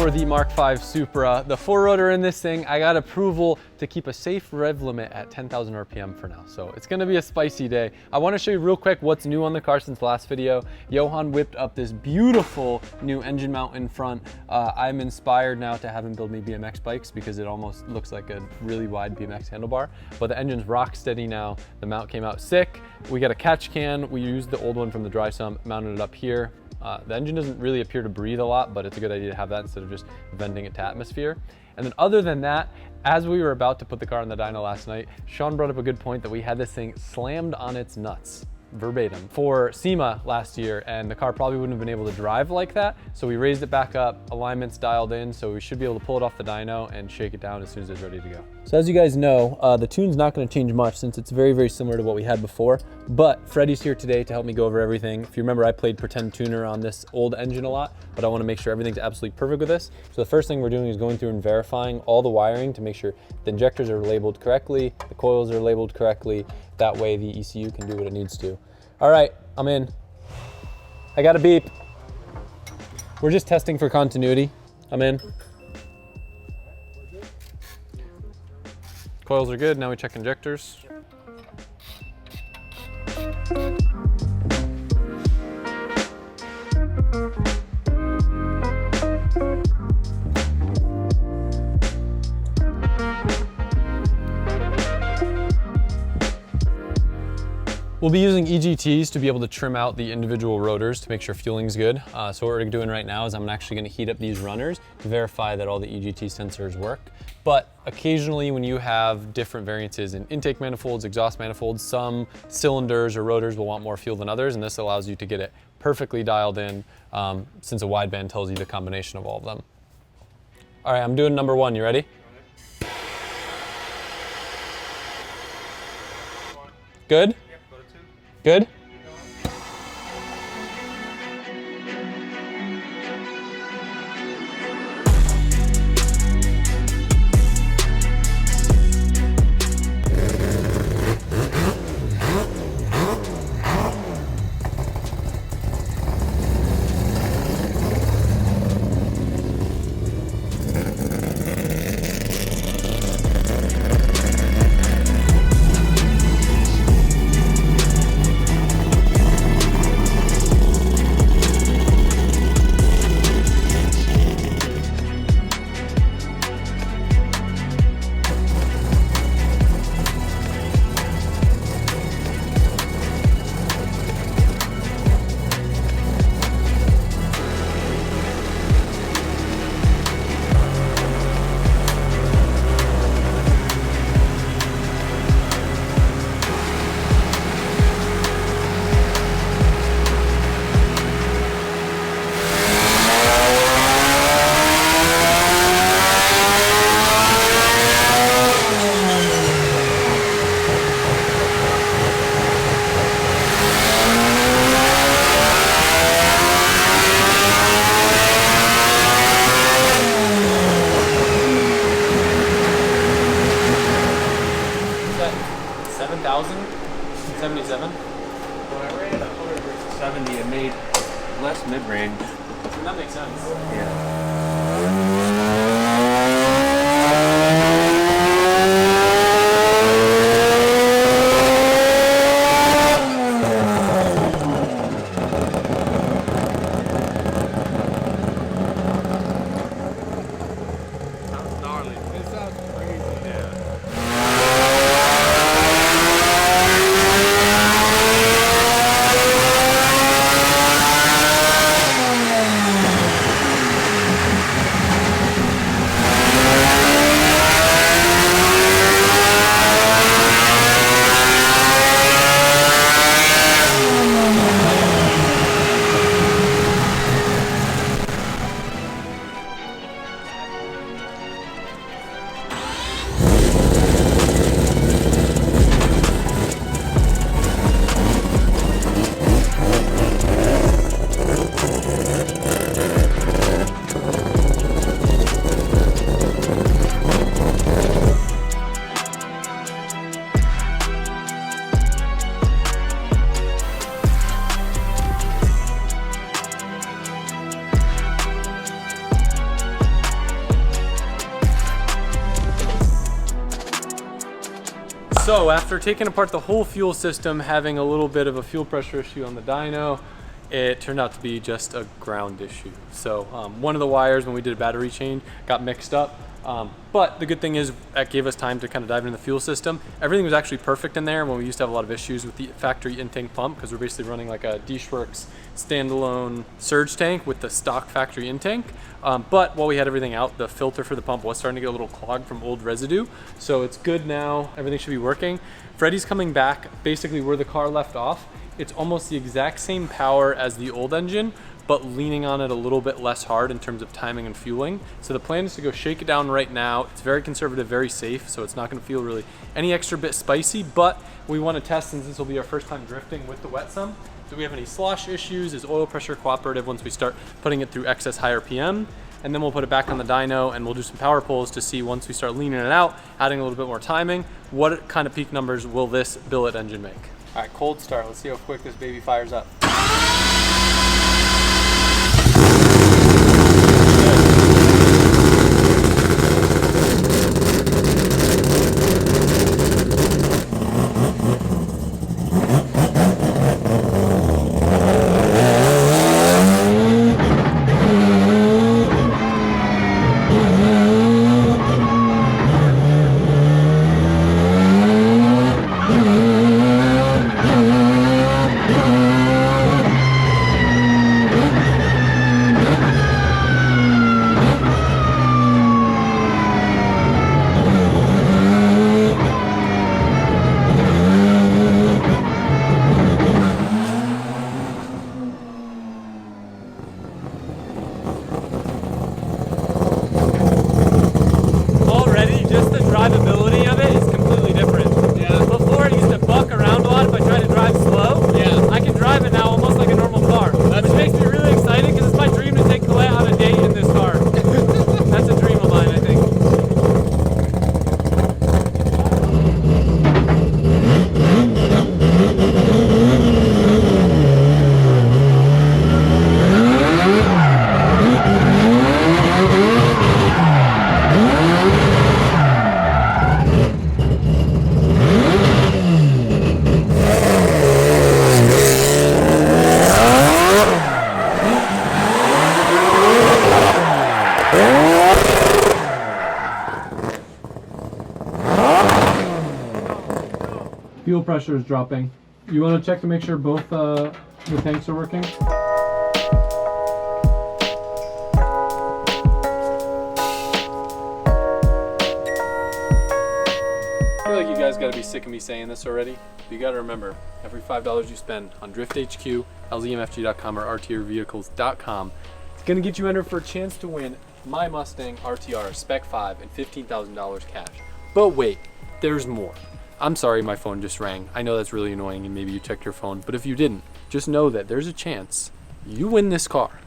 for the Mark V Supra, the 4-rotor in this thing. I got approval to keep a safe rev limit at 10,000 RPM for now. So it's gonna be a spicy day. I wanna show you real quick what's new on the car since last video. Johan whipped up this beautiful new engine mount in front. I'm inspired now to have him build me BMX bikes because it almost looks like a really wide BMX handlebar. But the engine's rock steady now. The mount came out sick. We got a catch can. We used the old one from the dry sump, mounted it up here. The engine doesn't really appear to breathe a lot, but it's a good idea to have that instead of just venting it to atmosphere. And then other than that, as we were about to put the car on the dyno last night, Sean brought up a good point that we had this thing slammed on its nuts, verbatim, for SEMA last year, and the car probably wouldn't have been able to drive like that. So we raised it back up, alignment's dialed in, so we should be able to pull it off the dyno and shake it down as soon as it's ready to go. So as you guys know, the tune's not gonna change much since it's very, very similar to what we had before, but Freddie's here today to help me go over everything. If you remember, I played pretend tuner on this old engine a lot, but I wanna make sure everything's absolutely perfect with this. So the first thing we're doing is going through and verifying all the wiring to make sure the injectors are labeled correctly, the coils are labeled correctly. That way the ECU can do what it needs to. All right, I'm in. I got a beep. We're just testing for continuity. I'm in. Coils are good, now we check injectors. We'll be using EGTs to be able to trim out the individual rotors to make sure fueling's good. So what we're doing right now is I'm actually gonna heat up these runners to verify that all the EGT sensors work. But occasionally when you have different variances in intake manifolds, exhaust manifolds, some cylinders or rotors will want more fuel than others, and this allows you to get it perfectly dialed in since a wideband tells you the combination of all of them. All right, I'm doing number 1, you ready? Good? Good? When I ran 100 versus 70, it made less mid-range. And that makes sense. Yeah. Sounds gnarly. It sounds crazy. Yeah. So after taking apart the whole fuel system, having a little bit of a fuel pressure issue on the dyno, it turned out to be just a ground issue. So one of the wires when we did a battery change got mixed up. But the good thing is that gave us time to kind of dive into the fuel system. Everything was actually perfect in there when we used to have a lot of issues with the factory intake pump, because we're basically running like a D-Schwerks standalone surge tank with the stock factory intake. But while we had everything out, the filter for the pump was starting to get a little clogged from old residue. So it's good now, everything should be working. Freddie's coming back basically where the car left off. It's almost the exact same power as the old engine, but leaning on it a little bit less hard in terms of timing and fueling. So the plan is to go shake it down right now. It's very conservative, very safe, so it's not gonna feel really any extra bit spicy, but we wanna test, since this will be our first time drifting with the wet sump. Do we have any slosh issues? Is oil pressure cooperative once we start putting it through excess high RPM? And then we'll put it back on the dyno and we'll do some power pulls to see, once we start leaning it out, adding a little bit more timing, what kind of peak numbers will this billet engine make? All right, cold start. Let's see how quick this baby fires up. Fuel pressure is dropping. You want to check to make sure both the tanks are working? I feel like you guys got to be sick of me saying this already. But you got to remember, every $5 you spend on Drift HQ, LZMFG.com, or RTRvehicles.com, it's going to get you entered for a chance to win my Mustang RTR Spec 5 and $15,000 cash. But wait, there's more. I'm sorry my phone just rang. I know that's really annoying and maybe you checked your phone, but if you didn't, just know that there's a chance you win this car.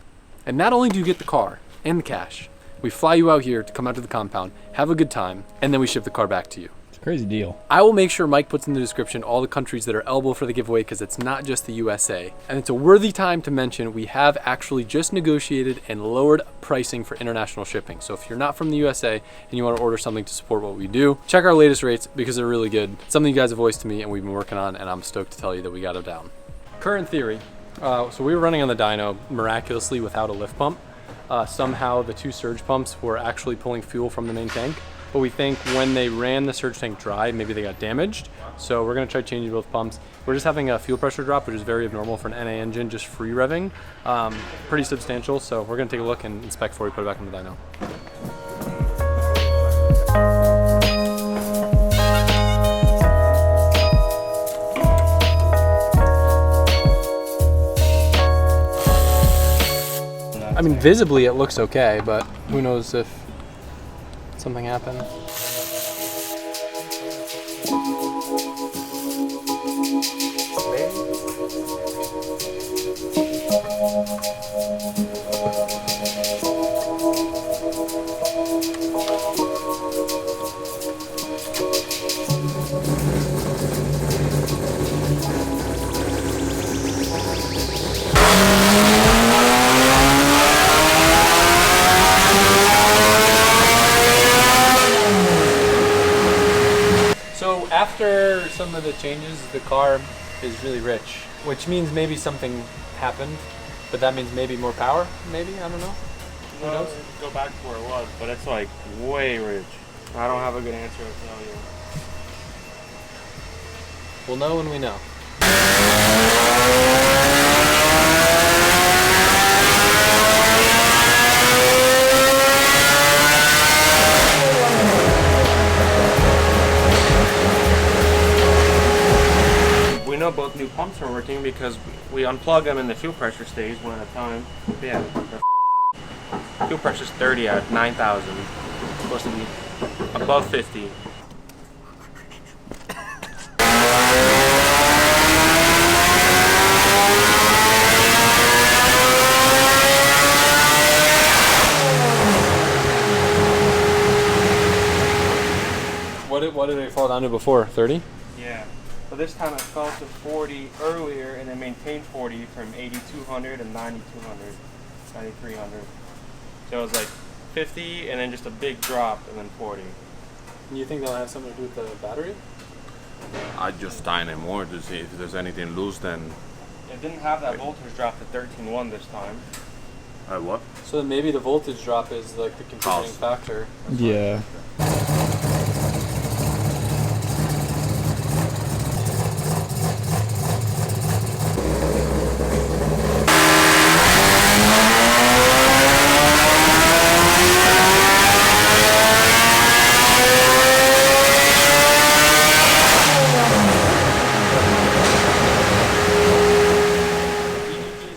And not only do you get the car and the cash, we fly you out here to come out to the compound, have a good time, and then we ship the car back to you. It's a crazy deal. I will make sure Mike puts in the description all the countries that are eligible for the giveaway, because it's not just the USA. And it's a worthy time to mention we have actually just negotiated and lowered pricing for international shipping. So if you're not from the USA and you want to order something to support what we do, check our latest rates because they're really good. It's something you guys have voiced to me and we've been working on, and I'm stoked to tell you that we got it down. Current theory. So we were running on the dyno miraculously without a lift pump. Somehow the two surge pumps were actually pulling fuel from the main tank, but we think when they ran the surge tank dry, maybe they got damaged. So we're gonna try changing both pumps. We're just having a fuel pressure drop, which is very abnormal for an NA engine, just free revving. Pretty substantial, so we're gonna take a look and inspect before we put it back in the dyno. I mean, visibly it looks okay, but who knows if something happened. after some of the changes, the car is really rich, which means maybe something happened, but that means maybe more power, maybe, I don't know. Who knows? Go back to where it was, but it's like way rich. I don't have a good answer to tell you. We'll know when we know. We know both new pumps are working because we unplug them and the fuel pressure stays one at a time. Yeah, the fuel pressure's 30 at 9,000. Supposed to be above 50. What did it fall down to before? 30? Yeah. So this time it fell to 40 earlier and it maintained 40 from 8,200 and 9,200, 9,300. So it was like 50 and then just a big drop and then 40. You think that'll have something to do with the battery? I just tighten it more to see if there's anything loose. Then It didn't have that voltage drop to 13.1 this time. what? So then maybe the voltage drop is like the contributing factor. Yeah.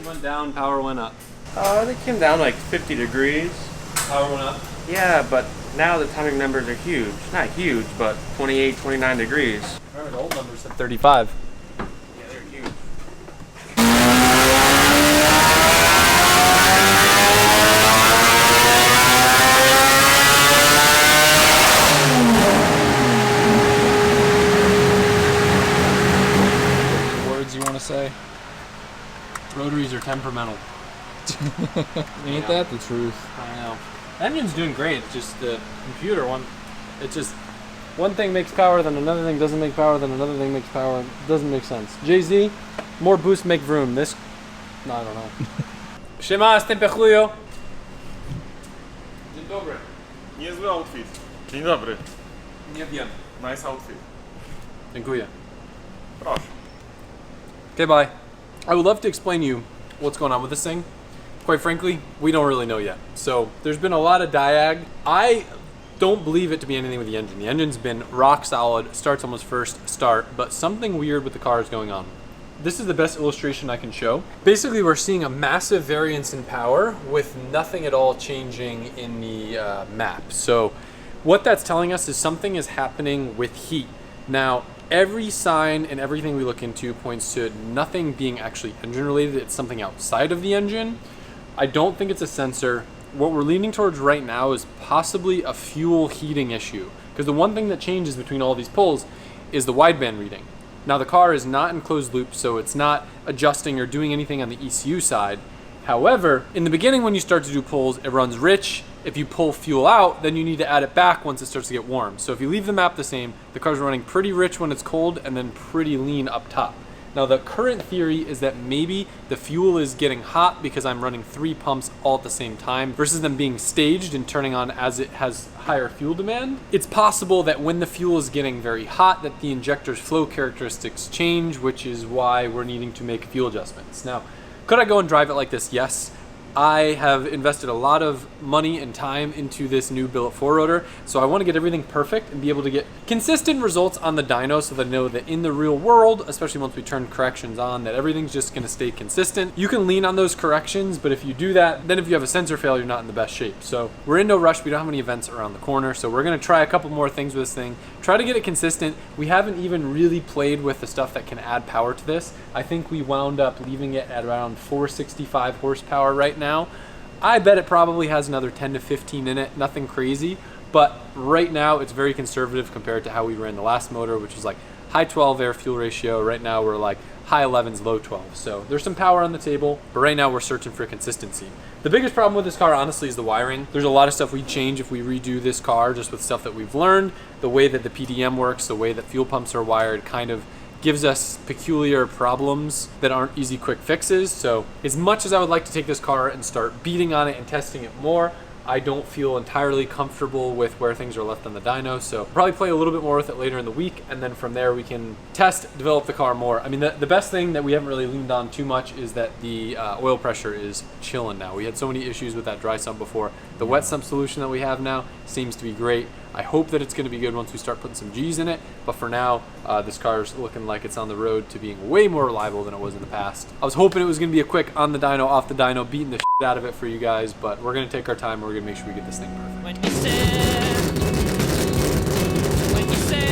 Went down, power went up. They came down like 50 degrees. Power went up. Yeah, but now the timing numbers are huge. Not huge, but 28, 29 degrees. Remember the old numbers said 35. Yeah, they're huge. Words you want to say? Rotaries are temperamental. Ain't that the truth? I know. The engine's doing great. It's just the computer one. It's just one thing makes power, then another thing doesn't make power, then another thing makes power. It doesn't make sense. Jay-Z, more boost make vroom. This, no, I don't know. Siema, jestem Pechujo. Dzień dobry. Niezły outfit. Dzień dobry. Nie wiem. Nice outfit. Dziękuję. Proszę. Okay, bye. I would love to explain to you what's going on with this thing. Quite frankly, we don't really know yet. So there's been a lot of diag. I don't believe it to be anything with the engine. The engine's been rock solid, starts almost first start, but something weird with the car is going on. This is the best illustration I can show. Basically, we're seeing a massive variance in power with nothing at all changing in the map. So what that's telling us is something is happening with heat. Now, every sign and everything we look into points to nothing being actually engine related. It's something outside of the engine. I don't think it's a sensor. What we're leaning towards right now is possibly a fuel heating issue, because the one thing that changes between all these pulls is the wideband reading. Now the car is not in closed loop, so it's not adjusting or doing anything on the ECU side. However, in the beginning when you start to do pulls, it runs rich. If you pull fuel out, then you need to add it back once it starts to get warm. So if you leave the map the same, the car's running pretty rich when it's cold and then pretty lean up top. Now the current theory is that maybe the fuel is getting hot because I'm running 3 pumps all at the same time versus them being staged and turning on as it has higher fuel demand. It's possible that when the fuel is getting very hot that the injector's flow characteristics change, which is why we're needing to make fuel adjustments. Now, could I go and drive it like this? Yes. I have invested a lot of money and time into this new Billet 4-rotor, so I want to get everything perfect and be able to get consistent results on the dyno so that I know that in the real world, especially once we turn corrections on, that everything's just going to stay consistent. You can lean on those corrections, but if you do that, then if you have a sensor fail, you're not in the best shape. So we're in no rush. We don't have any events around the corner, so we're going to try a couple more things with this thing, try to get it consistent. We haven't even really played with the stuff that can add power to this. I think we wound up leaving it at around 465 horsepower right now. I bet it probably has another 10 to 15 in it, nothing crazy, but right now it's very conservative compared to how we ran the last motor, which was like high 12 air fuel ratio. Right now we're like high 11s, low 12. So there's some power on the table, but right now we're searching for consistency. The biggest problem with this car, honestly, is the wiring. There's a lot of stuff we'd change if we redo this car, just with stuff that we've learned. The way that the PDM works, the way that fuel pumps are wired kind of gives us peculiar problems that aren't easy quick fixes. So as much as I would like to take this car and start beating on it and testing it more, I don't feel entirely comfortable with where things are left on the dyno, so probably play a little bit more with it later in the week, and then from there we can test, develop the car more. I mean, the best thing that we haven't really leaned on too much is that the oil pressure is chilling now. We had so many issues with that dry sump before. The wet sump solution that we have now seems to be great. I hope that it's going to be good once we start putting some G's in it, but for now, this car's looking like it's on the road to being way more reliable than it was in the past. I was hoping it was going to be a quick on the dyno, off the dyno, beating the shit out of it for you guys, but we're going to take our time. We're going to make sure we get this thing perfect. When you said, when you said,